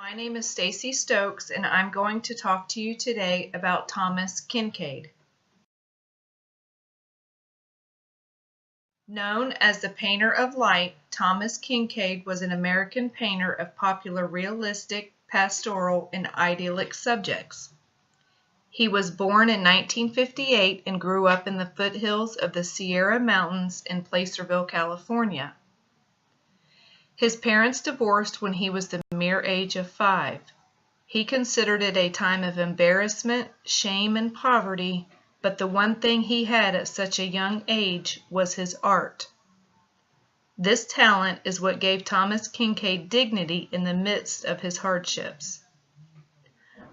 My name is Stacy Stokes, and I'm going to talk to you today about Thomas Kinkade. Known as the painter of light, Thomas Kinkade was an American painter of popular realistic, pastoral, and idyllic subjects. He was born in 1958 and grew up in the foothills of the Sierra Mountains in Placerville, California. His parents divorced when he was the mere age of 5. He considered it a time of embarrassment, shame, and poverty, but the one thing he had at such a young age was his art. This talent is what gave Thomas Kinkade dignity in the midst of his hardships.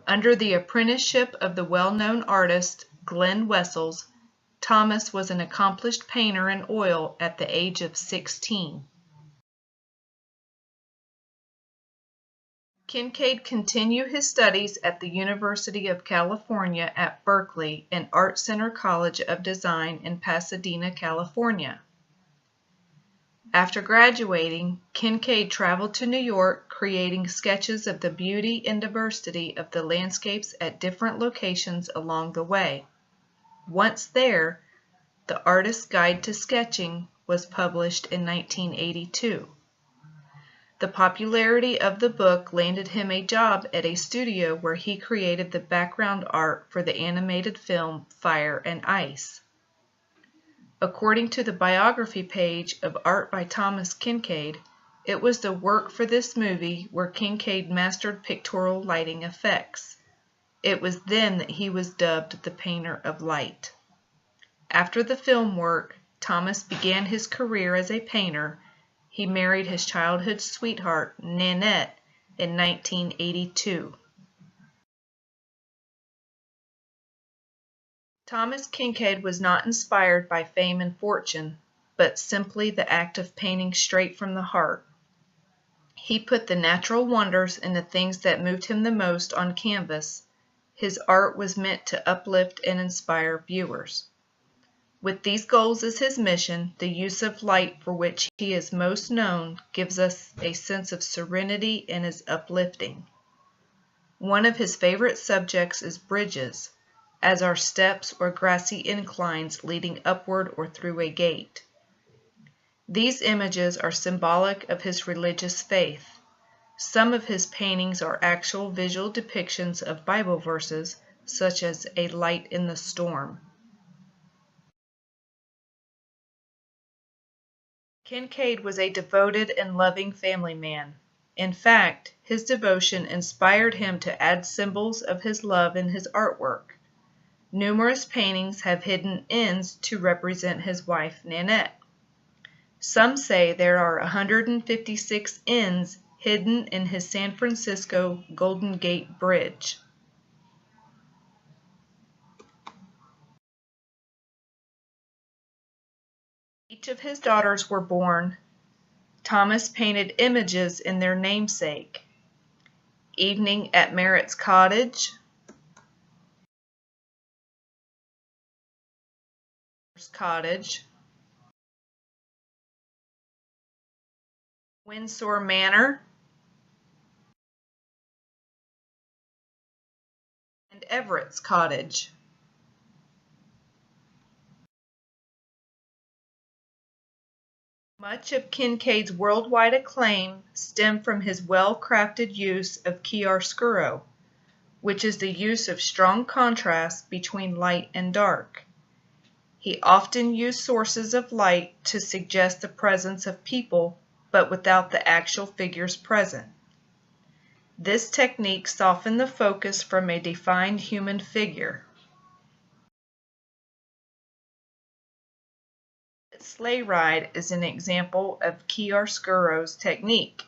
Under the apprenticeship of the well-known artist Glenn Wessels, Thomas was an accomplished painter in oil at the age of 16. Kinkade continued his studies at the University of California at Berkeley and Art Center College of Design in Pasadena, California. After graduating, Kinkade traveled to New York, creating sketches of the beauty and diversity of the landscapes at different locations along the way. Once there, The Artist's Guide to Sketching was published in 1982. The popularity of the book landed him a job at a studio where he created the background art for the animated film Fire and Ice. According to the biography page of Art by Thomas Kinkade, it was the work for this movie where Kinkade mastered pictorial lighting effects. It was then that he was dubbed the Painter of Light. After the film work, Thomas began his career as a painter. He married his childhood sweetheart, Nanette, in 1982. Thomas Kinkade was not inspired by fame and fortune, but simply the act of painting straight from the heart. He put the natural wonders and the things that moved him the most on canvas. His art was meant to uplift and inspire viewers. With these goals as his mission, the use of light for which he is most known gives us a sense of serenity and is uplifting. One of his favorite subjects is bridges, as are steps or grassy inclines leading upward or through a gate. These images are symbolic of his religious faith. Some of his paintings are actual visual depictions of Bible verses, such as a light in the storm. Kinkade was a devoted and loving family man. In fact, his devotion inspired him to add symbols of his love in his artwork. Numerous paintings have hidden N's to represent his wife, Nanette. Some say there are 156 N's hidden in his San Francisco Golden Gate Bridge. Each of his daughters were born. Thomas painted images in their namesake. Evening at Merritt's Cottage, Windsor Manor, and Everett's Cottage. Much of Kinkade's worldwide acclaim stemmed from his well-crafted use of chiaroscuro, which is the use of strong contrast between light and dark. He often used sources of light to suggest the presence of people, but without the actual figures present. This technique softened the focus from a defined human figure. Sleigh Ride is an example of chiaroscuro's technique.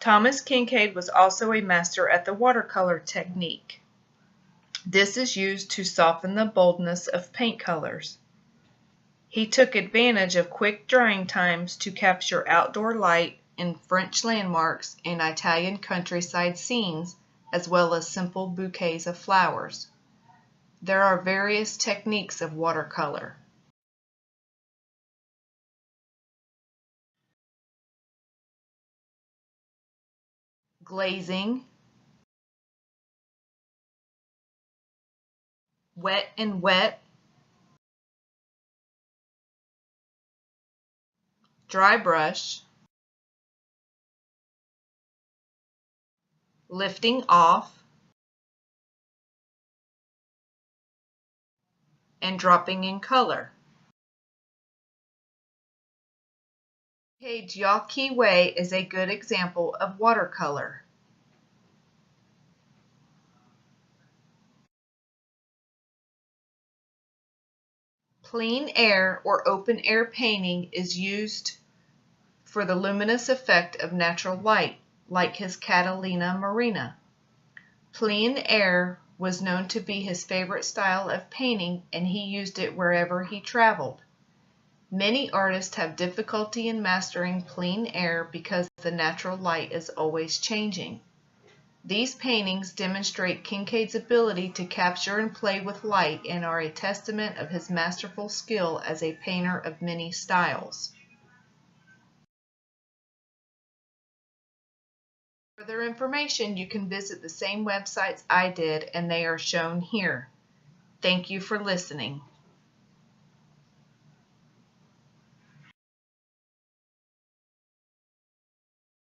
Thomas Kinkade was also a master at the watercolor technique. This is used to soften the boldness of paint colors. He took advantage of quick drying times to capture outdoor light in French landmarks and Italian countryside scenes, as well as simple bouquets of flowers. There are various techniques of watercolor. glazing, wet and wet, dry brush, lifting off, and dropping in color. Kinkade is a good example of watercolor. Plein air or open air painting is used for the luminous effect of natural light, like his Catalina Marina. Plein air was known to be his favorite style of painting, and he used it wherever he traveled. Many artists have difficulty in mastering plein air because the natural light is always changing. These paintings demonstrate Kinkade's ability to capture and play with light and are a testament of his masterful skill as a painter of many styles. For further information, you can visit the same websites I did, and they are shown here. Thank you for listening.